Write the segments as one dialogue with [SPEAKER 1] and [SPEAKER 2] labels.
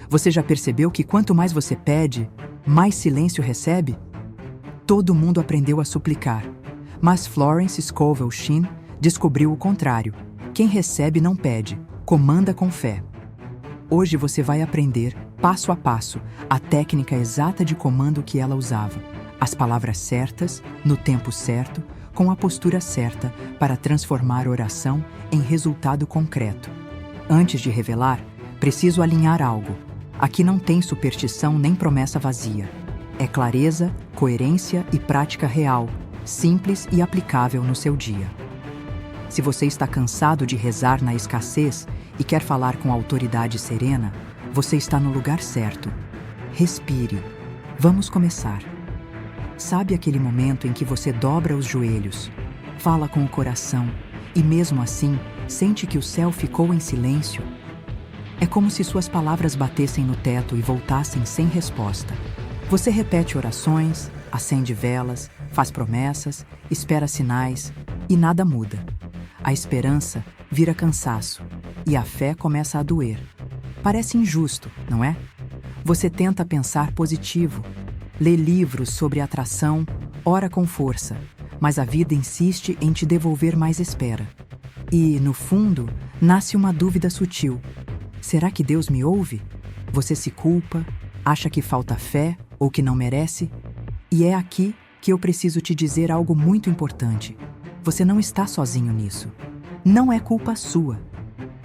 [SPEAKER 1] Você já percebeu que quanto mais você pede, mais silêncio recebe? Todo mundo aprendeu a suplicar, mas Florence Scovel Shinn descobriu o contrário. Quem recebe não pede, comanda com fé. Hoje você vai aprender, passo a passo, a técnica exata de comando que ela usava. As palavras certas, no tempo certo, com a postura certa para transformar a oração em resultado concreto. Antes de revelar, preciso alinhar algo. Aqui não tem superstição nem promessa vazia. É clareza, coerência e prática real, simples e aplicável no seu dia. Se você está cansado de rezar na escassez e quer falar com autoridade serena, você está no lugar certo. Respire. Vamos começar. Sabe aquele momento em que você dobra os joelhos, fala com o coração e, mesmo assim, sente que o céu ficou em silêncio? É como se suas palavras batessem no teto e voltassem sem resposta. Você repete orações, acende velas, faz promessas, espera sinais e nada muda. A esperança vira cansaço e a fé começa a doer. Parece injusto, não é? Você tenta pensar positivo, lê livros sobre atração, ora com força, mas a vida insiste em te devolver mais espera. E, no fundo, nasce uma dúvida sutil. Será que Deus me ouve? Você se culpa, acha que falta fé ou que não merece? E é aqui que eu preciso te dizer algo muito importante. Você não está sozinho nisso. Não é culpa sua.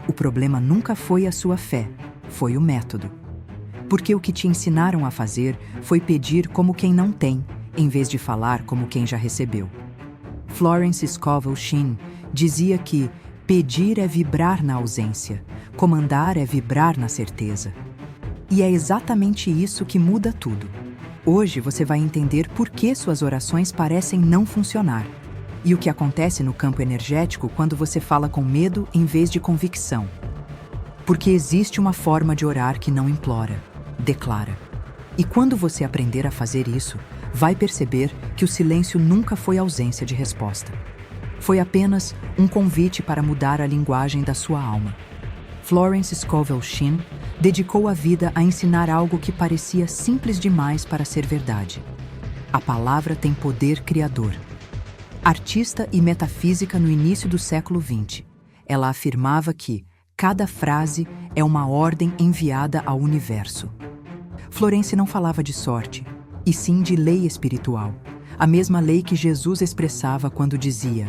[SPEAKER 1] O problema nunca foi a sua fé, foi o método. Porque o que te ensinaram a fazer foi pedir como quem não tem, em vez de falar como quem já recebeu. Florence Scovel Shinn dizia que pedir é vibrar na ausência, comandar é vibrar na certeza. E é exatamente isso que muda tudo. Hoje você vai entender por que suas orações parecem não funcionar e o que acontece no campo energético quando você fala com medo em vez de convicção. Porque existe uma forma de orar que não implora, declara. E quando você aprender a fazer isso, vai perceber que o silêncio nunca foi ausência de resposta. Foi apenas um convite para mudar a linguagem da sua alma. Florence Scovel Shinn dedicou a vida a ensinar algo que parecia simples demais para ser verdade. A palavra tem poder criador. Artista e metafísica no início do século XX, ela afirmava que cada frase é uma ordem enviada ao universo. Florence não falava de sorte, e sim de lei espiritual, a mesma lei que Jesus expressava quando dizia: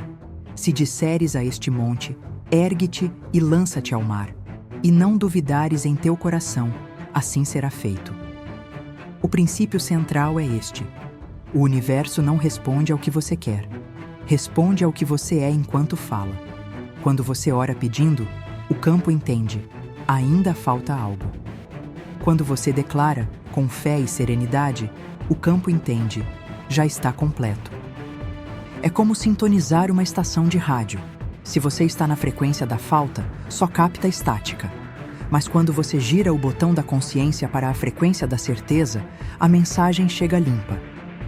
[SPEAKER 1] "Se disseres a este monte, ergue-te e lança-te ao mar, e não duvidares em teu coração, assim será feito." O princípio central é este: o universo não responde ao que você quer, responde ao que você é enquanto fala. Quando você ora pedindo, o campo entende: ainda falta algo. Quando você declara, com fé e serenidade, o campo entende: já está completo. É como sintonizar uma estação de rádio. Se você está na frequência da falta, só capta estática. Mas quando você gira o botão da consciência para a frequência da certeza, a mensagem chega limpa.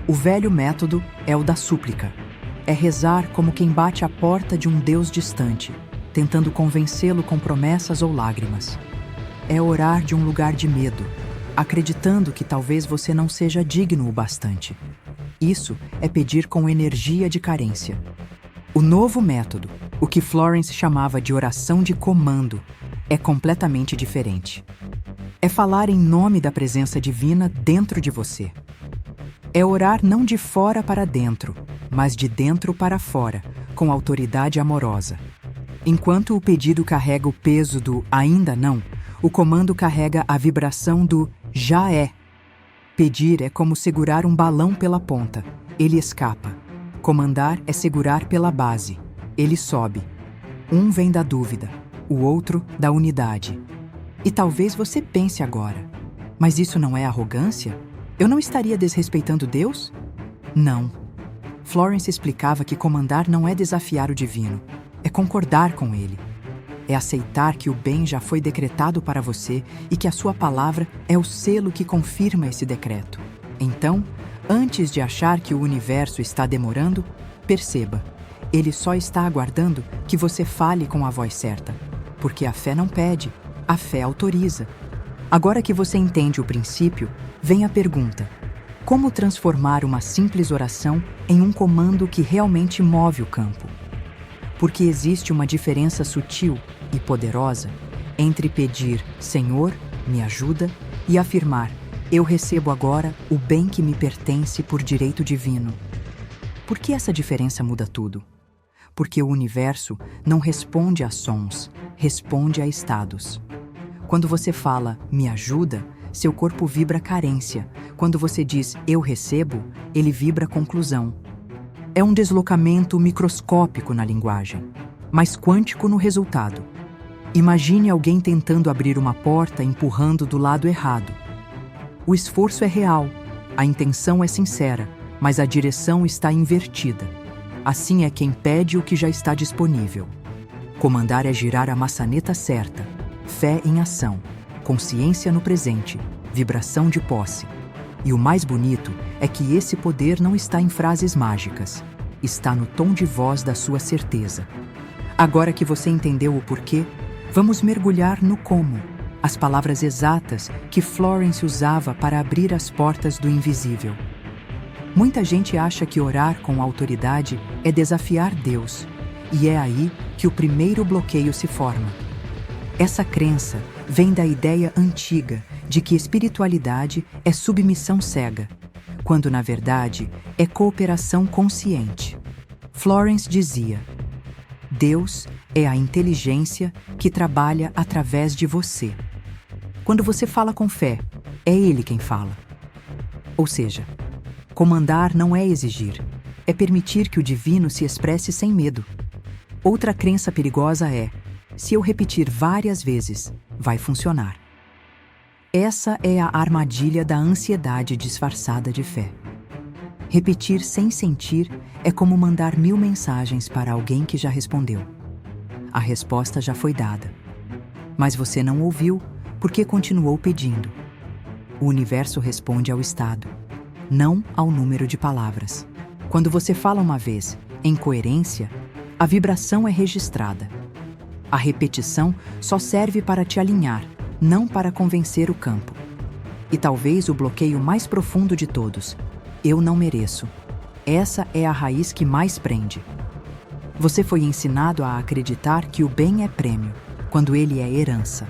[SPEAKER 1] O velho método é o da súplica. É rezar como quem bate à porta de um Deus distante, tentando convencê-lo com promessas ou lágrimas. É orar de um lugar de medo, acreditando que talvez você não seja digno o bastante. Isso é pedir com energia de carência. O novo método, o que Florence chamava de oração de comando, é completamente diferente. É falar em nome da presença divina dentro de você. É orar não de fora para dentro, mas de dentro para fora, com autoridade amorosa. Enquanto o pedido carrega o peso do ainda não, o comando carrega a vibração do já é. Pedir é como segurar um balão pela ponta. Ele escapa. Comandar é segurar pela base. Ele sobe. Um vem da dúvida, o outro da unidade. E talvez você pense agora: mas isso não é arrogância? Eu não estaria desrespeitando Deus? Não. Florence explicava que comandar não é desafiar o divino, é concordar com ele. É aceitar que o bem já foi decretado para você e que a sua palavra é o selo que confirma esse decreto. Então, antes de achar que o universo está demorando, perceba, ele só está aguardando que você fale com a voz certa, porque a fé não pede, a fé autoriza. Agora que você entende o princípio, vem a pergunta: como transformar uma simples oração em um comando que realmente move o campo? Porque existe uma diferença sutil e poderosa entre pedir "Senhor, me ajuda" e afirmar "Eu recebo agora o bem que me pertence por direito divino". Por que essa diferença muda tudo? Porque o universo não responde a sons, responde a estados. Quando você fala "me ajuda", seu corpo vibra carência. Quando você diz "eu recebo", ele vibra conclusão. É um deslocamento microscópico na linguagem, mas quântico no resultado. Imagine alguém tentando abrir uma porta empurrando do lado errado. O esforço é real, a intenção é sincera, mas a direção está invertida. Assim é quem pede o que já está disponível. Comandar é girar a maçaneta certa, fé em ação, consciência no presente, vibração de posse. E o mais bonito é que esse poder não está em frases mágicas, está no tom de voz da sua certeza. Agora que você entendeu o porquê, vamos mergulhar no como, as palavras exatas que Florence usava para abrir as portas do invisível. Muita gente acha que orar com autoridade é desafiar Deus, e é aí que o primeiro bloqueio se forma. Essa crença vem da ideia antiga de que espiritualidade é submissão cega, quando na verdade é cooperação consciente. Florence dizia: Deus é a inteligência que trabalha através de você. Quando você fala com fé, é Ele quem fala. Ou seja, comandar não é exigir, é permitir que o divino se expresse sem medo. Outra crença perigosa é: se eu repetir várias vezes, vai funcionar. Essa é a armadilha da ansiedade disfarçada de fé. Repetir sem sentir é como mandar 1000 mensagens para alguém que já respondeu. A resposta já foi dada, mas você não ouviu porque continuou pedindo. O universo responde ao estado, não ao número de palavras. Quando você fala uma vez, em coerência, a vibração é registrada. A repetição só serve para te alinhar, não para convencer o campo. E talvez o bloqueio mais profundo de todos: eu não mereço. Essa é a raiz que mais prende. Você foi ensinado a acreditar que o bem é prêmio, quando ele é herança.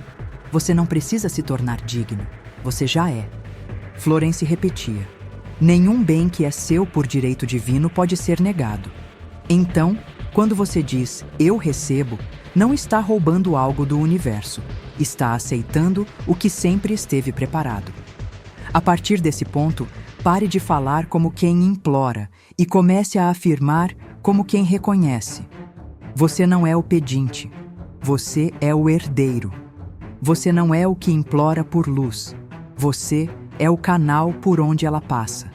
[SPEAKER 1] Você não precisa se tornar digno, você já é. Florence repetia: nenhum bem que é seu por direito divino pode ser negado. Então, quando você diz "eu recebo", não está roubando algo do universo, está aceitando o que sempre esteve preparado. A partir desse ponto, pare de falar como quem implora e comece a afirmar como quem reconhece. Você não é o pedinte, você é o herdeiro. Você não é o que implora por luz, você é o canal por onde ela passa.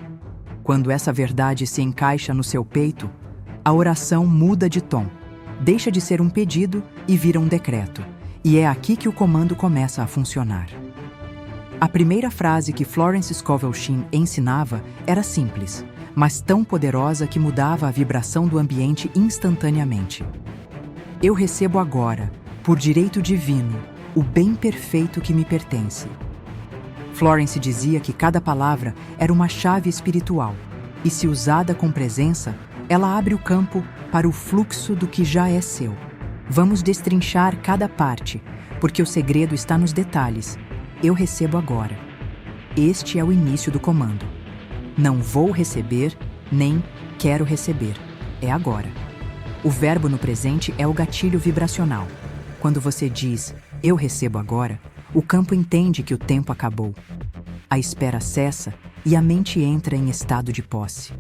[SPEAKER 1] Quando essa verdade se encaixa no seu peito, a oração muda de tom. Deixa de ser um pedido e vira um decreto. E é aqui que o comando começa a funcionar. A primeira frase que Florence Scovel Shinn ensinava era simples, mas tão poderosa que mudava a vibração do ambiente instantaneamente. Eu recebo agora, por direito divino, o bem perfeito que me pertence. Florence dizia que cada palavra era uma chave espiritual, e se usada com presença, ela abre o campo para o fluxo do que já é seu. Vamos destrinchar cada parte, porque o segredo está nos detalhes. Eu recebo agora. Este é o início do comando. Não vou receber, nem quero receber. É agora. O verbo no presente é o gatilho vibracional. Quando você diz "eu recebo agora", o campo entende que o tempo acabou. A espera cessa e a mente entra em estado de posse.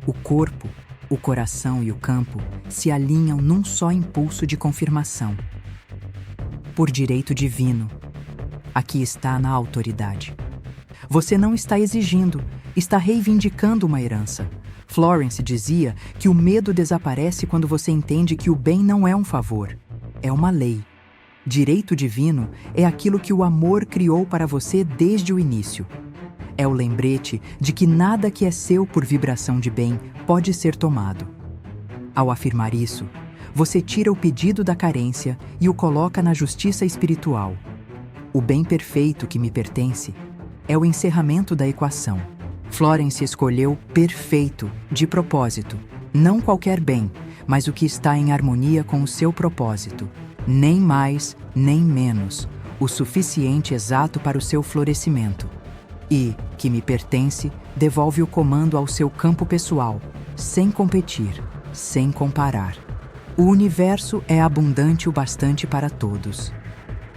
[SPEAKER 1] O corpo, o coração e o campo se alinham num só impulso de confirmação. Por direito divino. Aqui está na autoridade. Você não está exigindo, está reivindicando uma herança. Florence dizia que o medo desaparece quando você entende que o bem não é um favor, é uma lei. Direito divino é aquilo que o amor criou para você desde o início. É o lembrete de que nada que é seu por vibração de bem pode ser tomado. Ao afirmar isso, você tira o pedido da carência e o coloca na justiça espiritual. o bem perfeito que me pertence, é o encerramento da equação. Florence escolheu perfeito, de propósito, não qualquer bem, mas o que está em harmonia com o seu propósito, nem mais, nem menos, o suficiente exato para o seu florescimento. E, que me pertence, devolve o comando ao seu campo pessoal, sem competir, sem comparar. O universo é abundante o bastante para todos.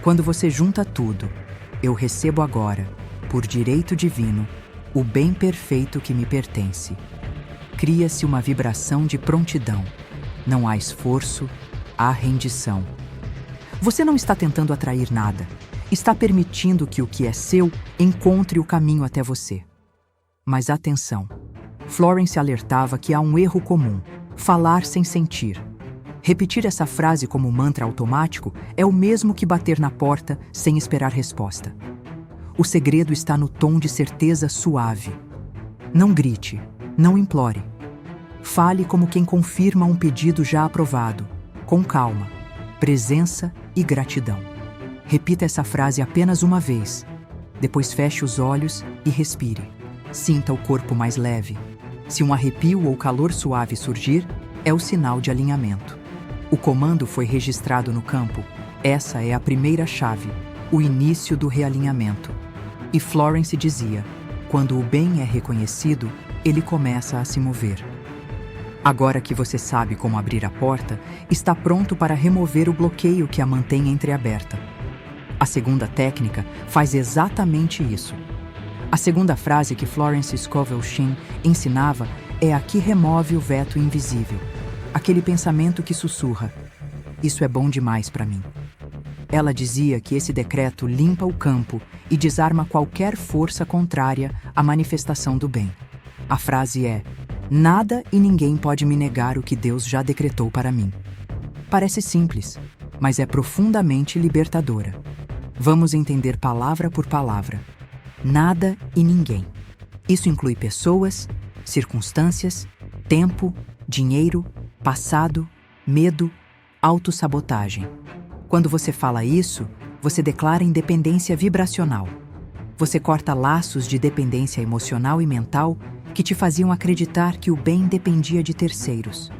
[SPEAKER 1] Quando você junta tudo, eu recebo agora, por direito divino, o bem perfeito que me pertence. Cria-se uma vibração de prontidão. Não há esforço, há rendição. Você não está tentando atrair nada. Está permitindo que o que é seu encontre o caminho até você. Mas atenção, Florence alertava que há um erro comum: falar sem sentir. Repetir essa frase como mantra automático é o mesmo que bater na porta sem esperar resposta. O segredo está no tom de certeza suave. Não grite, não implore. Fale como quem confirma um pedido já aprovado, com calma, presença e gratidão. Repita essa frase apenas uma vez. Depois feche os olhos e respire. Sinta o corpo mais leve. Se um arrepio ou calor suave surgir, é o sinal de alinhamento. O comando foi registrado no campo. Essa é a primeira chave, o início do realinhamento. E Florence dizia: quando o bem é reconhecido, ele começa a se mover. Agora que você sabe como abrir a porta, está pronto para remover o bloqueio que a mantém entreaberta. A segunda técnica faz exatamente isso. A segunda frase que Florence Scovel Shinn ensinava é a que remove o veto invisível. Aquele pensamento que sussurra: isso é bom demais para mim. Ela dizia que esse decreto limpa o campo e desarma qualquer força contrária à manifestação do bem. A frase é: nada e ninguém pode me negar o que Deus já decretou para mim. Parece simples, mas é profundamente libertadora. Vamos entender palavra por palavra. Nada e ninguém. Isso inclui pessoas, circunstâncias, tempo, dinheiro, passado, medo, autossabotagem. Quando você fala isso, você declara independência vibracional. Você corta laços de dependência emocional e mental que te faziam acreditar que o bem dependia de terceiros.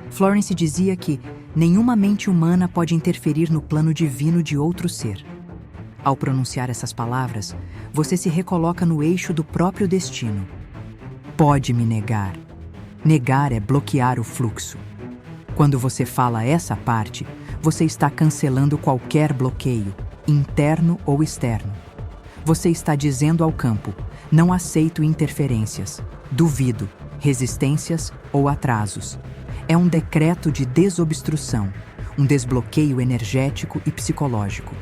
[SPEAKER 1] Florence dizia que nenhuma mente humana pode interferir no plano divino de outro ser. Ao pronunciar essas palavras, você se recoloca no eixo do próprio destino. Pode me negar. Negar é bloquear o fluxo. Quando você fala essa parte, você está cancelando qualquer bloqueio, interno ou externo. Você está dizendo ao campo: não aceito interferências, duvido, resistências ou atrasos. É um decreto de desobstrução, um desbloqueio energético e psicológico.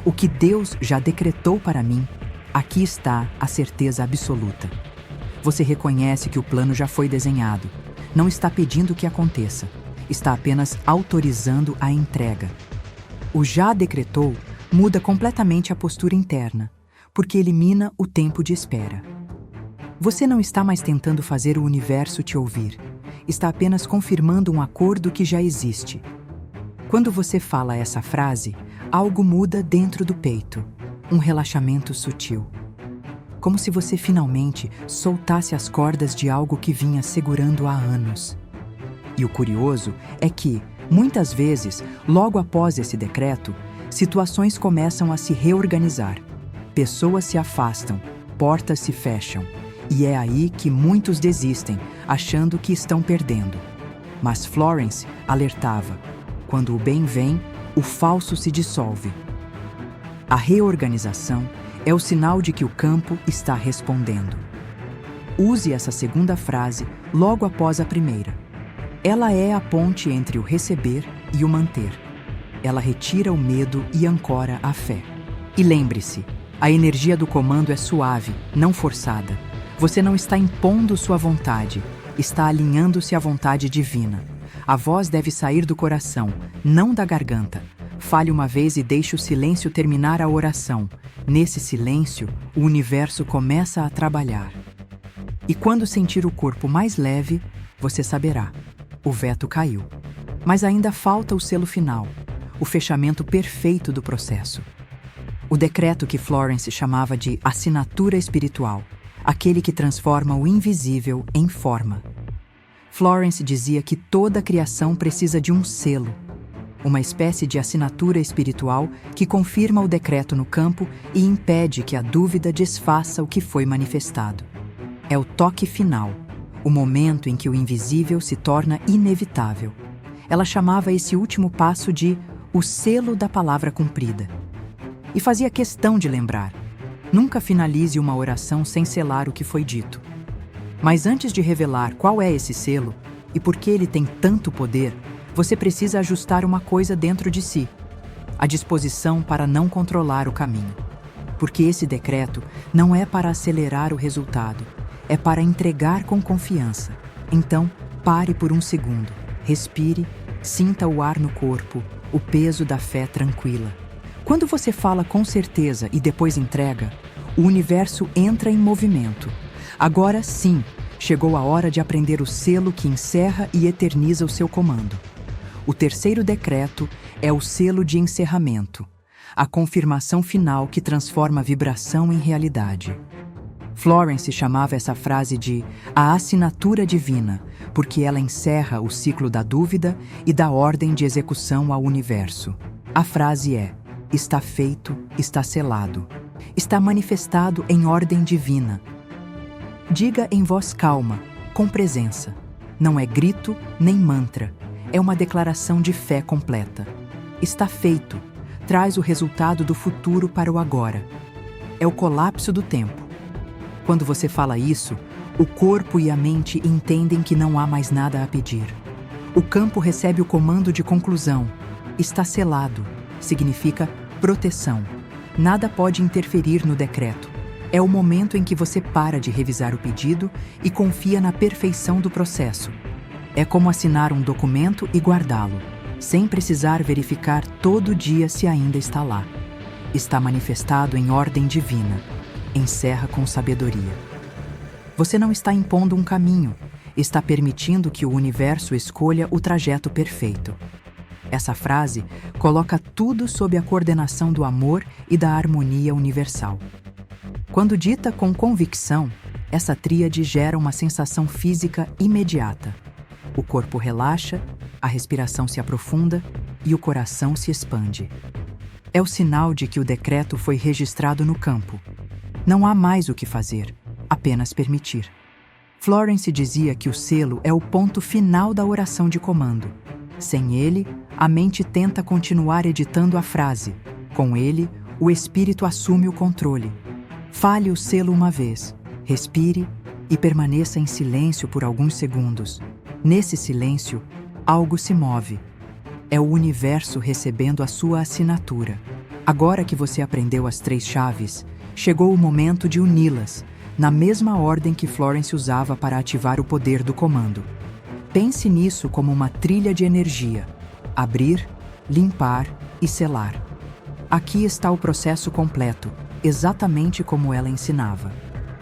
[SPEAKER 1] O que Deus já decretou para mim, aqui está a certeza absoluta. Você reconhece que o plano já foi desenhado, não está pedindo que aconteça, está apenas autorizando a entrega. O já decretou muda completamente a postura interna, porque elimina o tempo de espera. Você não está mais tentando fazer o universo te ouvir, está apenas confirmando um acordo que já existe. Quando você fala essa frase, algo muda dentro do peito, um relaxamento sutil. Como se você finalmente soltasse as cordas de algo que vinha segurando há anos. E o curioso é que, muitas vezes, logo após esse decreto, situações começam a se reorganizar. Pessoas se afastam, portas se fecham. E é aí que muitos desistem, achando que estão perdendo. Mas Florence alertava: quando o bem vem, o falso se dissolve. A reorganização é o sinal de que o campo está respondendo. Use essa segunda frase logo após a primeira. Ela é a ponte entre o receber e o manter. Ela retira o medo e ancora a fé. E lembre-se, a energia do comando é suave, não forçada. Você não está impondo sua vontade, está alinhando-se à vontade divina. A voz deve sair do coração, não da garganta. Fale uma vez e deixe o silêncio terminar a oração. Nesse silêncio, o universo começa a trabalhar. E quando sentir o corpo mais leve, você saberá: o veto caiu. Mas ainda falta o selo final, o fechamento perfeito do processo. O decreto que Florence chamava de assinatura espiritual, aquele que transforma o invisível em forma. Florence dizia que toda a criação precisa de um selo, uma espécie de assinatura espiritual que confirma o decreto no campo e impede que a dúvida desfaça o que foi manifestado. É o toque final, o momento em que o invisível se torna inevitável. Ela chamava esse último passo de o selo da palavra cumprida. E fazia questão de lembrar: nunca finalize uma oração sem selar o que foi dito. Mas antes de revelar qual é esse selo e por que ele tem tanto poder, você precisa ajustar uma coisa dentro de si: a disposição para não controlar o caminho. Porque esse decreto não é para acelerar o resultado, é para entregar com confiança. Então, pare por um segundo, respire, sinta o ar no corpo, o peso da fé tranquila. Quando você fala com certeza e depois entrega, o universo entra em movimento. Agora sim, chegou a hora de aprender o selo que encerra e eterniza o seu comando. O terceiro decreto é o selo de encerramento, a confirmação final que transforma a vibração em realidade. Florence chamava essa frase de a assinatura divina, porque ela encerra o ciclo da dúvida e dá ordem de execução ao universo. A frase é: está feito, está selado. Está manifestado em ordem divina. Diga em voz calma, com presença. Não é grito nem mantra, é uma declaração de fé completa. Está feito, traz o resultado do futuro para o agora. É o colapso do tempo. Quando você fala isso, o corpo e a mente entendem que não há mais nada a pedir. O campo recebe o comando de conclusão. Está selado, significa proteção. Nada pode interferir no decreto. É o momento em que você para de revisar o pedido e confia na perfeição do processo. É como assinar um documento e guardá-lo, sem precisar verificar todo dia se ainda está lá. Está manifestado em ordem divina. Encerra com sabedoria. Você não está impondo um caminho, está permitindo que o universo escolha o trajeto perfeito. Essa frase coloca tudo sob a coordenação do amor e da harmonia universal. Quando dita com convicção, essa tríade gera uma sensação física imediata. O corpo relaxa, a respiração se aprofunda e o coração se expande. É o sinal de que o decreto foi registrado no campo. Não há mais o que fazer, apenas permitir. Florence dizia que o selo é o ponto final da oração de comando. Sem ele, a mente tenta continuar editando a frase. Com ele, o espírito assume o controle. Fale o selo uma vez, respire e permaneça em silêncio por alguns segundos. Nesse silêncio, algo se move. É o universo recebendo a sua assinatura. Agora que você aprendeu as 3 chaves, chegou o momento de uni-las, na mesma ordem que Florence usava para ativar o poder do comando. Pense nisso como uma trilha de energia: abrir, limpar e selar. Aqui está o processo completo, exatamente como ela ensinava.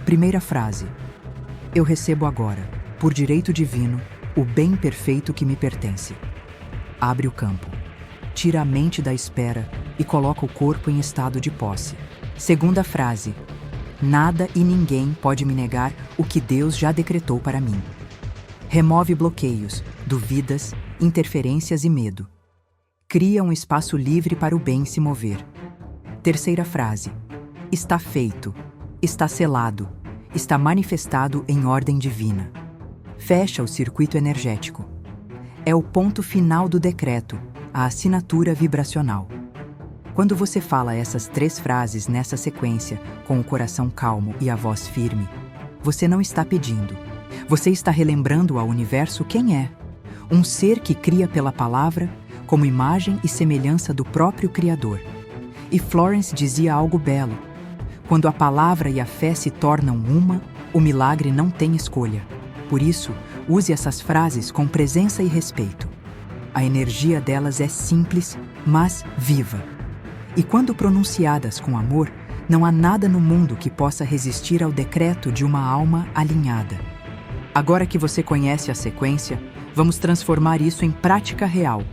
[SPEAKER 1] Primeira frase: eu recebo agora, por direito divino, o bem perfeito que me pertence. Abre o campo. Tira a mente da espera e coloca o corpo em estado de posse. Segunda frase: nada e ninguém pode me negar o que Deus já decretou para mim. Remove bloqueios, dúvidas, interferências e medo. Cria um espaço livre para o bem se mover. Terceira frase: está feito, está selado, está manifestado em ordem divina. Fecha o circuito energético. É o ponto final do decreto, a assinatura vibracional. Quando você fala essas 3 frases nessa sequência, com o coração calmo e a voz firme, você não está pedindo. Você está relembrando ao universo quem é. Um ser que cria pela palavra, como imagem e semelhança do próprio Criador. E Florence dizia algo belo: quando a palavra e a fé se tornam uma, o milagre não tem escolha. Por isso, use essas frases com presença e respeito. A energia delas é simples, mas viva. E quando pronunciadas com amor, não há nada no mundo que possa resistir ao decreto de uma alma alinhada. Agora que você conhece a sequência, vamos transformar isso em prática real.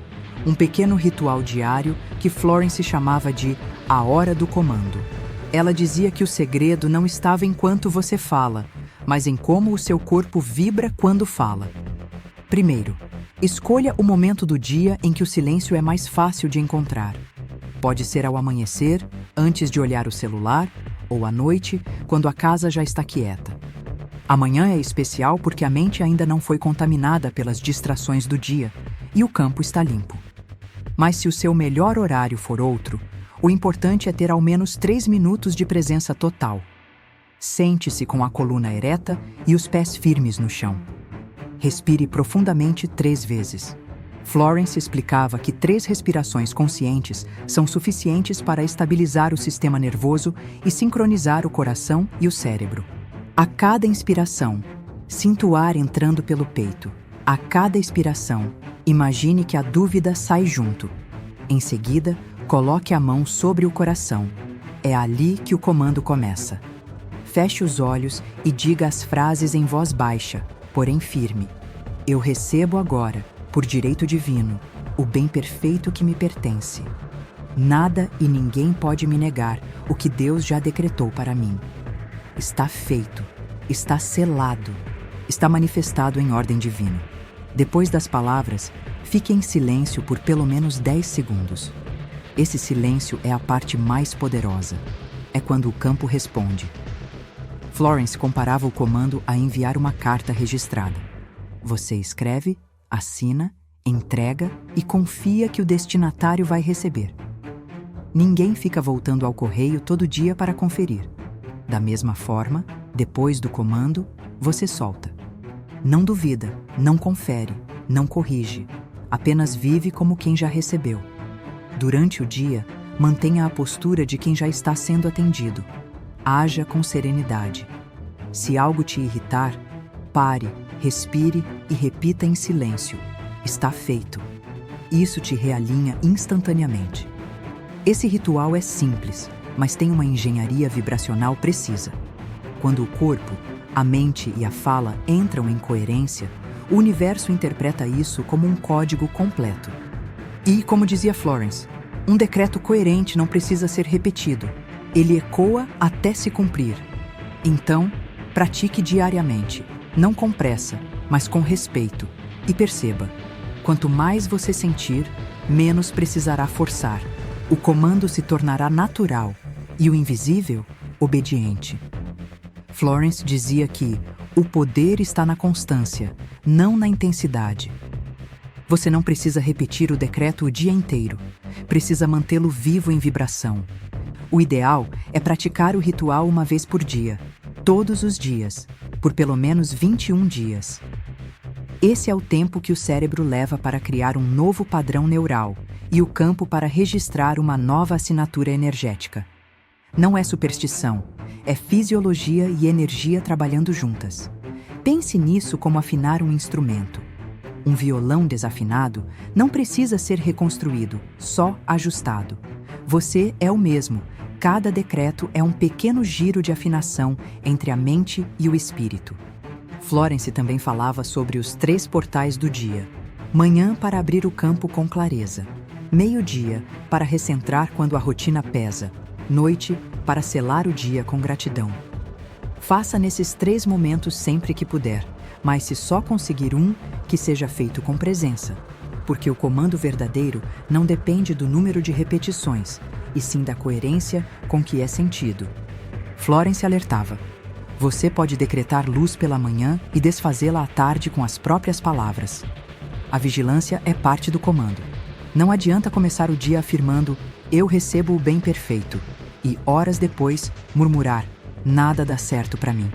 [SPEAKER 1] Um pequeno ritual diário que Florence chamava de a hora do comando. Ela dizia que o segredo não estava em quanto você fala, mas em como o seu corpo vibra quando fala. Primeiro, escolha o momento do dia em que o silêncio é mais fácil de encontrar. Pode ser ao amanhecer, antes de olhar o celular, ou à noite, quando a casa já está quieta. Amanhã é especial porque a mente ainda não foi contaminada pelas distrações do dia e o campo está limpo. Mas se o seu melhor horário for outro, o importante é ter ao menos 3 minutos de presença total. Sente-se com a coluna ereta e os pés firmes no chão. Respire profundamente 3 vezes. Florence explicava que 3 respirações conscientes são suficientes para estabilizar o sistema nervoso e sincronizar o coração e o cérebro. A cada inspiração, sinta o ar entrando pelo peito. A cada expiração, imagine que a dúvida sai junto. Em seguida, coloque a mão sobre o coração. É ali que o comando começa. Feche os olhos e diga as frases em voz baixa, porém firme. Eu recebo agora, por direito divino, o bem perfeito que me pertence. Nada e ninguém pode me negar o que Deus já decretou para mim. Está feito, está selado, está manifestado em ordem divina. Depois das palavras, fique em silêncio por pelo menos 10 segundos. Esse silêncio é a parte mais poderosa. É quando o campo responde. Florence comparava o comando a enviar uma carta registrada. Você escreve, assina, entrega e confia que o destinatário vai receber. Ninguém fica voltando ao correio todo dia para conferir. Da mesma forma, depois do comando, você solta. Não duvida, não confere, não corrige. Apenas vive como quem já recebeu. Durante o dia, mantenha a postura de quem já está sendo atendido. Haja com serenidade. Se algo te irritar, pare, respire e repita em silêncio. Está feito. Isso te realinha instantaneamente. Esse ritual é simples, mas tem uma engenharia vibracional precisa. Quando o corpo, a mente e a fala entram em coerência, o universo interpreta isso como um código completo. E, como dizia Florence, um decreto coerente não precisa ser repetido. Ele ecoa até se cumprir. Então, pratique diariamente, não com pressa, mas com respeito. E perceba, quanto mais você sentir, menos precisará forçar. O comando se tornará natural e o invisível, obediente. Florence dizia que o poder está na constância, não na intensidade. Você não precisa repetir o decreto o dia inteiro. Precisa mantê-lo vivo em vibração. O ideal é praticar o ritual uma vez por dia, todos os dias, por pelo menos 21 dias. Esse é o tempo que o cérebro leva para criar um novo padrão neural e o campo para registrar uma nova assinatura energética. Não é superstição, é fisiologia e energia trabalhando juntas. Pense nisso como afinar um instrumento. Um violão desafinado não precisa ser reconstruído, só ajustado. Você é o mesmo. Cada decreto é um pequeno giro de afinação entre a mente e o espírito. Florence também falava sobre os 3 portais do dia. Manhã para abrir o campo com clareza. Meio-dia para recentrar quando a rotina pesa. Noite para selar o dia com gratidão. Faça nesses 3 momentos sempre que puder, mas se só conseguir um, que seja feito com presença. Porque o comando verdadeiro não depende do número de repetições, e sim da coerência com que é sentido. Florence alertava. Você pode decretar luz pela manhã e desfazê-la à tarde com as próprias palavras. A vigilância é parte do comando. Não adianta começar o dia afirmando eu recebo o bem perfeito e, horas depois, murmurar nada dá certo para mim.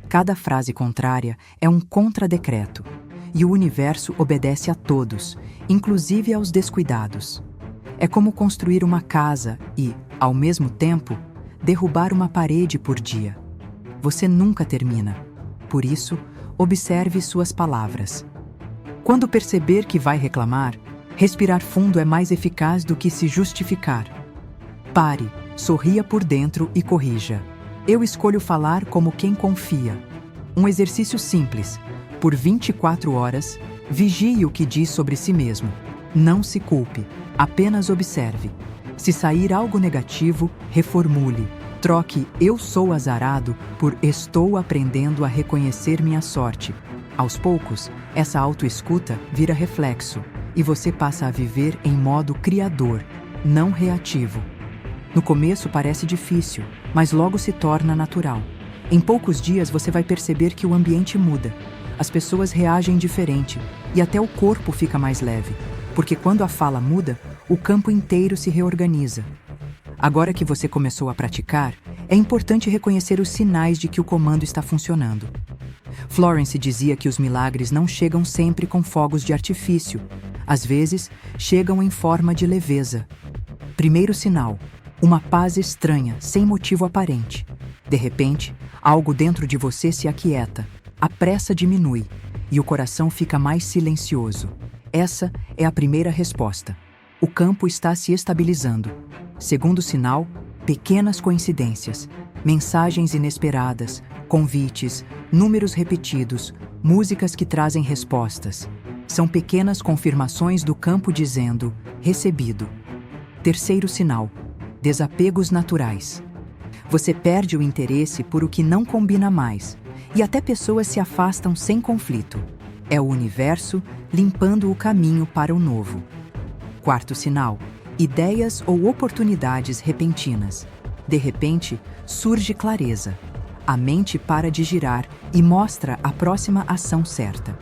[SPEAKER 1] Cada frase contrária é um contradecreto, e o universo obedece a todos, inclusive aos descuidados. É como construir uma casa e, ao mesmo tempo, derrubar uma parede por dia. Você nunca termina. Por isso, observe suas palavras. Quando perceber que vai reclamar, respirar fundo é mais eficaz do que se justificar. Pare, sorria por dentro e corrija. Eu escolho falar como quem confia. Um exercício simples. Por 24 horas, vigie o que diz sobre si mesmo. Não se culpe, apenas observe. Se sair algo negativo, reformule. Troque "eu sou azarado" por "estou aprendendo a reconhecer minha sorte". Aos poucos, essa autoescuta vira reflexo e você passa a viver em modo criador, não reativo. No começo parece difícil, mas logo se torna natural. Em poucos dias você vai perceber que o ambiente muda. As pessoas reagem diferente e até o corpo fica mais leve, porque quando a fala muda, o campo inteiro se reorganiza. Agora que você começou a praticar, é importante reconhecer os sinais de que o comando está funcionando. Florence dizia que os milagres não chegam sempre com fogos de artifício. Às vezes, chegam em forma de leveza. Primeiro sinal: uma paz estranha, sem motivo aparente. De repente, algo dentro de você se aquieta, a pressa diminui e o coração fica mais silencioso. Essa é a primeira resposta. O campo está se estabilizando. Segundo sinal: pequenas coincidências, mensagens inesperadas, convites, números repetidos, músicas que trazem respostas. São pequenas confirmações do campo dizendo: recebido. Terceiro sinal: desapegos naturais. Você perde o interesse por o que não combina mais, e até pessoas se afastam sem conflito. É o universo limpando o caminho para o novo. Quarto sinal: ideias ou oportunidades repentinas. De repente, surge clareza. A mente para de girar e mostra a próxima ação certa.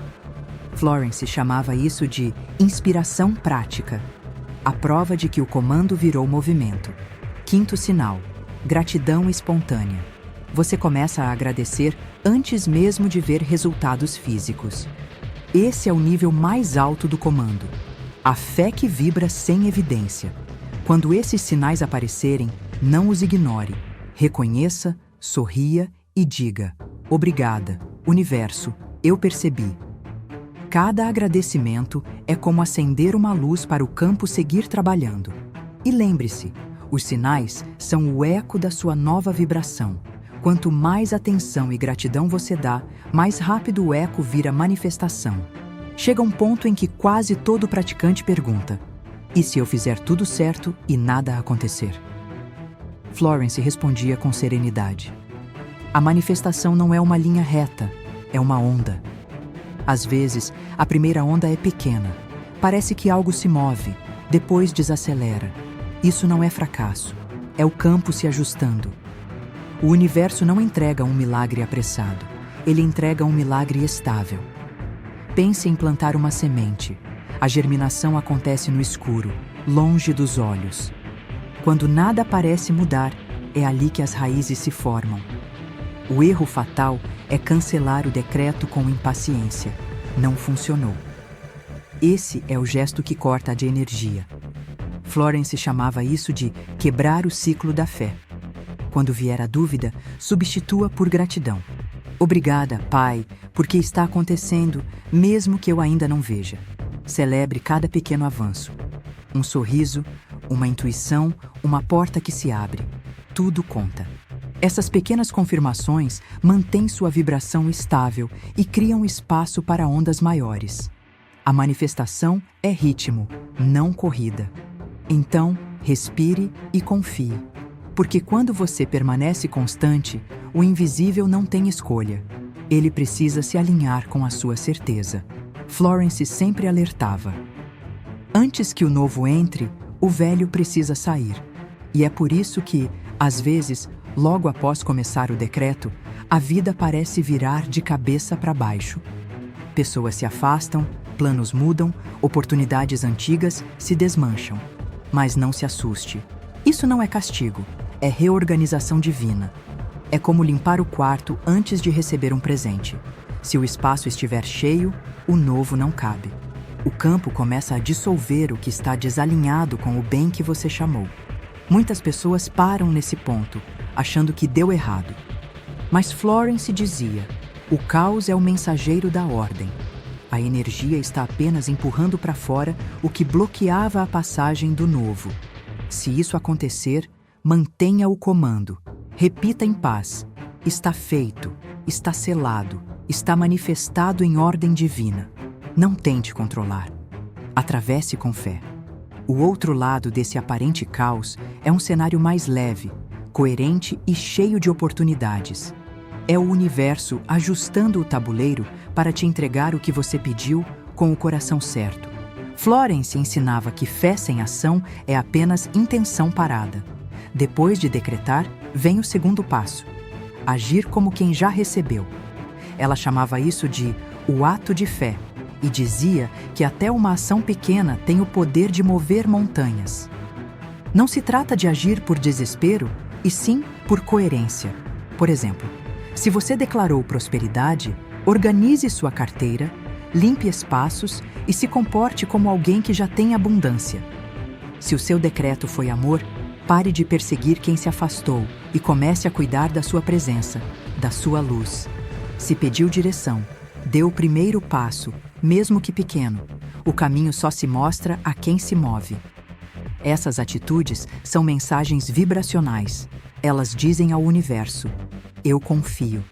[SPEAKER 1] Florence chamava isso de inspiração prática, a prova de que o comando virou movimento. Quinto sinal: gratidão espontânea. Você começa a agradecer antes mesmo de ver resultados físicos. Esse é o nível mais alto do comando. A fé que vibra sem evidência. Quando esses sinais aparecerem, não os ignore. Reconheça, sorria e diga: obrigada, universo, eu percebi. Cada agradecimento é como acender uma luz para o campo seguir trabalhando. E lembre-se, os sinais são o eco da sua nova vibração. Quanto mais atenção e gratidão você dá, mais rápido o eco vira manifestação. Chega um ponto em que quase todo praticante pergunta: e se eu fizer tudo certo e nada acontecer? Florence respondia com serenidade: a manifestação não é uma linha reta, é uma onda. Às vezes, a primeira onda é pequena. Parece que algo se move, depois desacelera. Isso não é fracasso, é o campo se ajustando. O universo não entrega um milagre apressado, ele entrega um milagre estável. Pense em plantar uma semente. A germinação acontece no escuro, longe dos olhos. Quando nada parece mudar, é ali que as raízes se formam. O erro fatal é cancelar o decreto com impaciência. Não funcionou. Esse é o gesto que corta de energia. Florence chamava isso de quebrar o ciclo da fé. Quando vier a dúvida, substitua por gratidão. Obrigada, Pai, porque está acontecendo, mesmo que eu ainda não veja. Celebre cada pequeno avanço. Um sorriso, uma intuição, uma porta que se abre. Tudo conta. Essas pequenas confirmações mantêm sua vibração estável e criam espaço para ondas maiores. A manifestação é ritmo, não corrida. Então, respire e confie. Porque quando você permanece constante, o invisível não tem escolha. Ele precisa se alinhar com a sua certeza. Florence sempre alertava: antes que o novo entre, o velho precisa sair. E é por isso que, às vezes, logo após começar o decreto, a vida parece virar de cabeça para baixo. Pessoas se afastam, planos mudam, oportunidades antigas se desmancham. Mas não se assuste. Isso não é castigo, é reorganização divina. É como limpar o quarto antes de receber um presente. Se o espaço estiver cheio, o novo não cabe. O campo começa a dissolver o que está desalinhado com o bem que você chamou. Muitas pessoas param nesse ponto, achando que deu errado. Mas Florence dizia: o caos é o mensageiro da ordem. A energia está apenas empurrando para fora o que bloqueava a passagem do novo. Se isso acontecer, mantenha o comando. Repita em paz: está feito, está selado, está manifestado em ordem divina. Não tente controlar. Atravesse com fé. O outro lado desse aparente caos é um cenário mais leve, coerente e cheio de oportunidades. É o universo ajustando o tabuleiro para te entregar o que você pediu com o coração certo. Florence ensinava que fé sem ação é apenas intenção parada. Depois de decretar, vem o segundo passo: agir como quem já recebeu. Ela chamava isso de o ato de fé e dizia que até uma ação pequena tem o poder de mover montanhas. Não se trata de agir por desespero, e sim por coerência. Por exemplo, se você declarou prosperidade, organize sua carteira, limpe espaços e se comporte como alguém que já tem abundância. Se o seu decreto foi amor, pare de perseguir quem se afastou e comece a cuidar da sua presença, da sua luz. Se pediu direção, dê o primeiro passo, mesmo que pequeno. O caminho só se mostra a quem se move. Essas atitudes são mensagens vibracionais. Elas dizem ao universo: eu confio.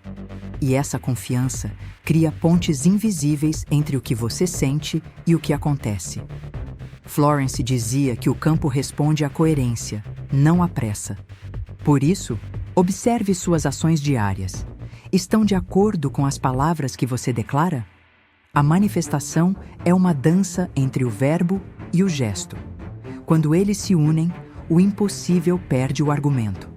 [SPEAKER 1] E essa confiança cria pontes invisíveis entre o que você sente e o que acontece. Florence dizia que o campo responde à coerência, não à pressa. Por isso, observe suas ações diárias. Estão de acordo com as palavras que você declara? A manifestação é uma dança entre o verbo e o gesto. Quando eles se unem, o impossível perde o argumento.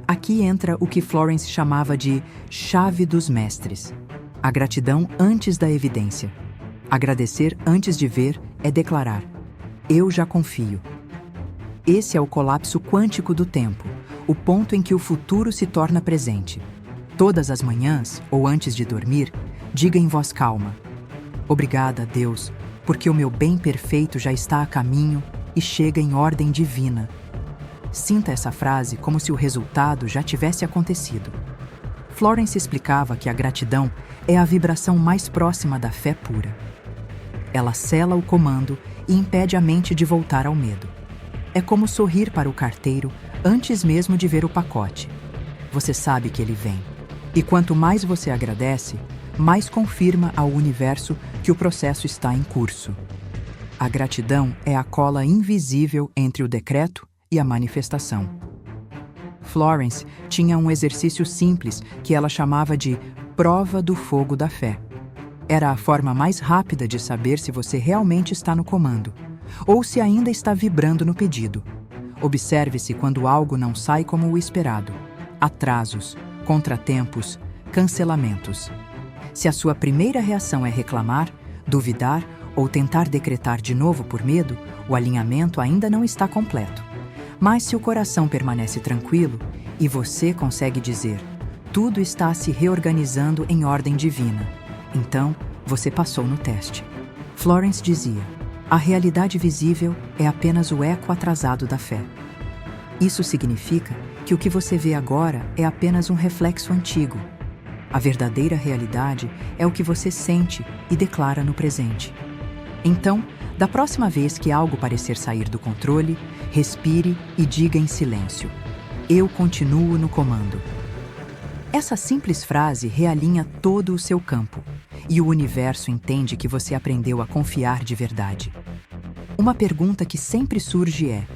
[SPEAKER 1] Aqui entra o que Florence chamava de chave dos mestres. A gratidão antes da evidência. Agradecer antes de ver é declarar: eu já confio. Esse é o colapso quântico do tempo, o ponto em que o futuro se torna presente. Todas as manhãs, ou antes de dormir, diga em voz calma: obrigada, Deus, porque o meu bem perfeito já está a caminho e chega em ordem divina. Sinta essa frase como se o resultado já tivesse acontecido. Florence explicava que a gratidão é a vibração mais próxima da fé pura. Ela sela o comando e impede a mente de voltar ao medo. É como sorrir para o carteiro antes mesmo de ver o pacote. Você sabe que ele vem. E quanto mais você agradece, mais confirma ao universo que o processo está em curso. A gratidão é a cola invisível entre o decreto e a manifestação. Florence tinha um exercício simples que ela chamava de prova do fogo da fé. Era a forma mais rápida de saber se você realmente está no comando, ou se ainda está vibrando no pedido. Observe-se quando algo não sai como o esperado. Atrasos, contratempos, cancelamentos. Se a sua primeira reação é reclamar, duvidar ou tentar decretar de novo por medo, o alinhamento ainda não está completo. Mas se o coração permanece tranquilo e você consegue dizer: tudo está se reorganizando em ordem divina, então você passou no teste. Florence dizia: a realidade visível é apenas o eco atrasado da fé. Isso significa que o que você vê agora é apenas um reflexo antigo. A verdadeira realidade é o que você sente e declara no presente. Então, da próxima vez que algo parecer sair do controle, respire e diga em silêncio: eu continuo no comando. Essa simples frase realinha todo o seu campo, e o universo entende que você aprendeu a confiar de verdade. Uma pergunta que sempre surge é: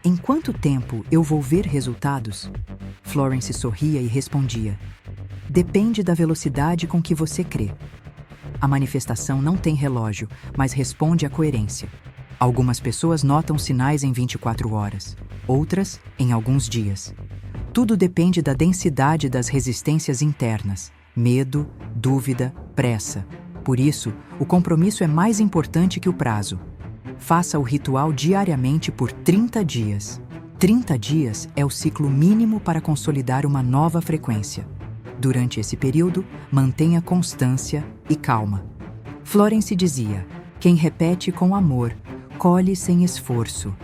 [SPEAKER 1] em quanto tempo eu vou ver resultados? Florence sorria e respondia: depende da velocidade com que você crê. A manifestação não tem relógio, mas responde à coerência. Algumas pessoas notam sinais em 24 horas, outras em alguns dias. Tudo depende da densidade das resistências internas: medo, dúvida, pressa. Por isso, o compromisso é mais importante que o prazo. Faça o ritual diariamente por 30 dias. 30 dias é o ciclo mínimo para consolidar uma nova frequência. Durante esse período, mantenha constância e calma. Florence dizia: quem repete com amor, colhe sem esforço.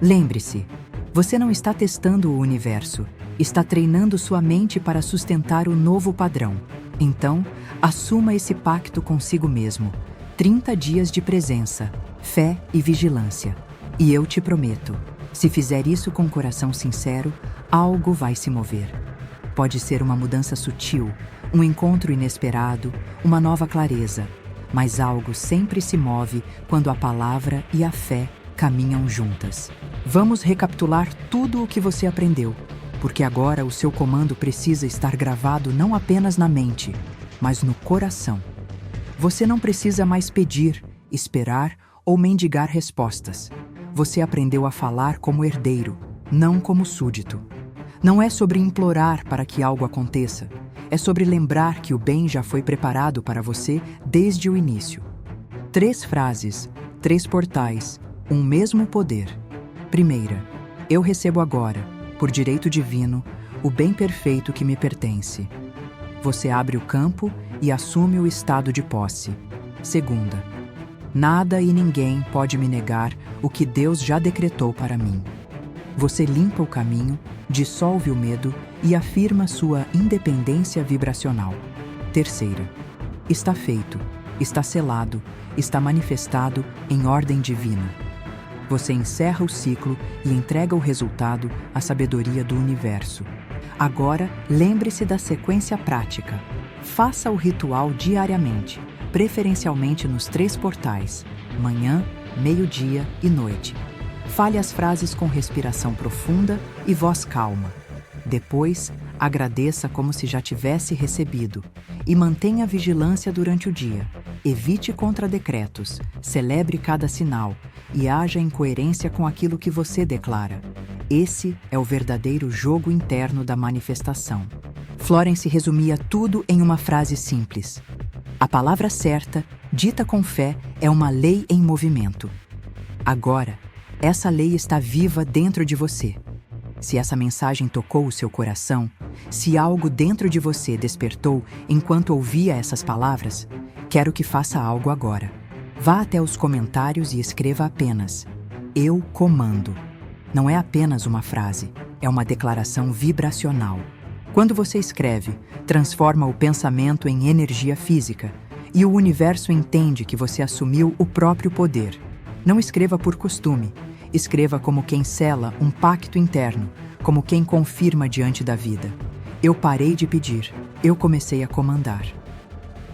[SPEAKER 1] Lembre-se, você não está testando o universo, está treinando sua mente para sustentar o novo padrão. Então, assuma esse pacto consigo mesmo. 30 dias de presença, fé e vigilância. E eu te prometo, se fizer isso com coração sincero, algo vai se mover. Pode ser uma mudança sutil, um encontro inesperado, uma nova clareza. mas algo sempre se move quando a palavra e a fé caminham juntas. Vamos recapitular tudo o que você aprendeu, porque agora o seu comando precisa estar gravado não apenas na mente, mas no coração. Você não precisa mais pedir, esperar ou mendigar respostas. Você aprendeu a falar como herdeiro, não como súdito. Não é sobre implorar para que algo aconteça. É sobre lembrar que o bem já foi preparado para você desde o início. 3 frases, 3 portais, um mesmo poder. Primeira, eu recebo agora, por direito divino, o bem perfeito que me pertence. Você abre o campo e assume o estado de posse. Segunda, nada e ninguém pode me negar o que Deus já decretou para mim. Você limpa o caminho, dissolve o medo e afirma sua independência vibracional. Terceira, está feito, está selado, está manifestado em ordem divina. Você encerra o ciclo e entrega o resultado à sabedoria do universo. Agora, lembre-se da sequência prática. Faça o ritual diariamente, preferencialmente nos 3 portais, manhã, meio-dia e noite. Fale as frases com respiração profunda e voz calma. Depois, agradeça como se já tivesse recebido e mantenha vigilância durante o dia. Evite contradecretos, celebre cada sinal e haja em coerência com aquilo que você declara. Esse é o verdadeiro jogo interno da manifestação. Florence resumia tudo em uma frase simples. A palavra certa, dita com fé, é uma lei em movimento. Agora, essa lei está viva dentro de você. Se essa mensagem tocou o seu coração, se algo dentro de você despertou enquanto ouvia essas palavras, quero que faça algo agora. Vá até os comentários e escreva apenas: eu comando. Não é apenas uma frase, é uma declaração vibracional. Quando você escreve, transforma o pensamento em energia física e o universo entende que você assumiu o próprio poder. Não escreva por costume, escreva como quem sela um pacto interno, como quem confirma diante da vida. Eu parei de pedir, eu comecei a comandar.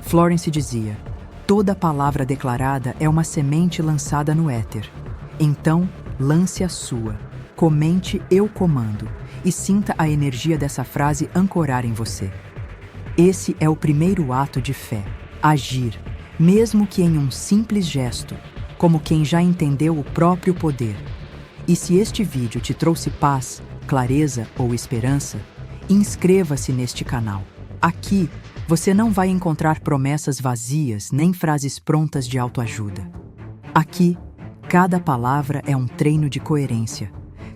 [SPEAKER 1] Florence dizia: toda palavra declarada é uma semente lançada no éter. Então, lance a sua. Comente eu comando e sinta a energia dessa frase ancorar em você. Esse é o primeiro ato de fé, agir, mesmo que em um simples gesto, como quem já entendeu o próprio poder. E se este vídeo te trouxe paz, clareza ou esperança, inscreva-se neste canal. Aqui, você não vai encontrar promessas vazias nem frases prontas de autoajuda. Aqui, cada palavra é um treino de coerência.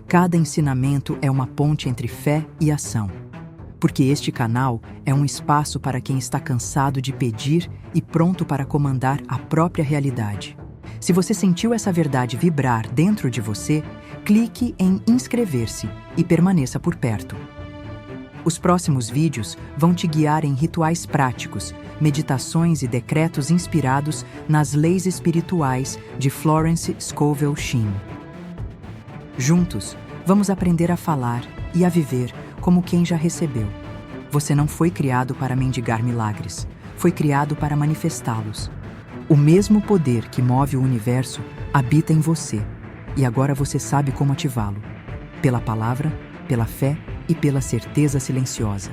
[SPEAKER 1] Cada ensinamento é uma ponte entre fé e ação. Porque este canal é um espaço para quem está cansado de pedir e pronto para comandar a própria realidade. Se você sentiu essa verdade vibrar dentro de você, clique em inscrever-se e permaneça por perto. Os próximos vídeos vão te guiar em rituais práticos, meditações e decretos inspirados nas leis espirituais de Florence Scovel Shinn. Juntos, vamos aprender a falar e a viver como quem já recebeu. Você não foi criado para mendigar milagres, foi criado para manifestá-los. O mesmo poder que move o universo habita em você, e agora você sabe como ativá-lo. Pela palavra, pela fé e pela certeza silenciosa.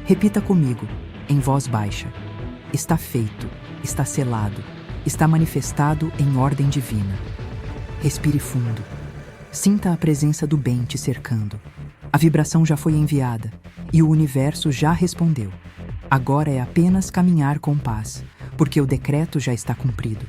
[SPEAKER 1] Repita comigo, em voz baixa. Está feito, está selado, está manifestado em ordem divina. Respire fundo. Sinta a presença do bem te cercando. A vibração já foi enviada e o universo já respondeu. Agora é apenas caminhar com paz, porque o decreto já está cumprido.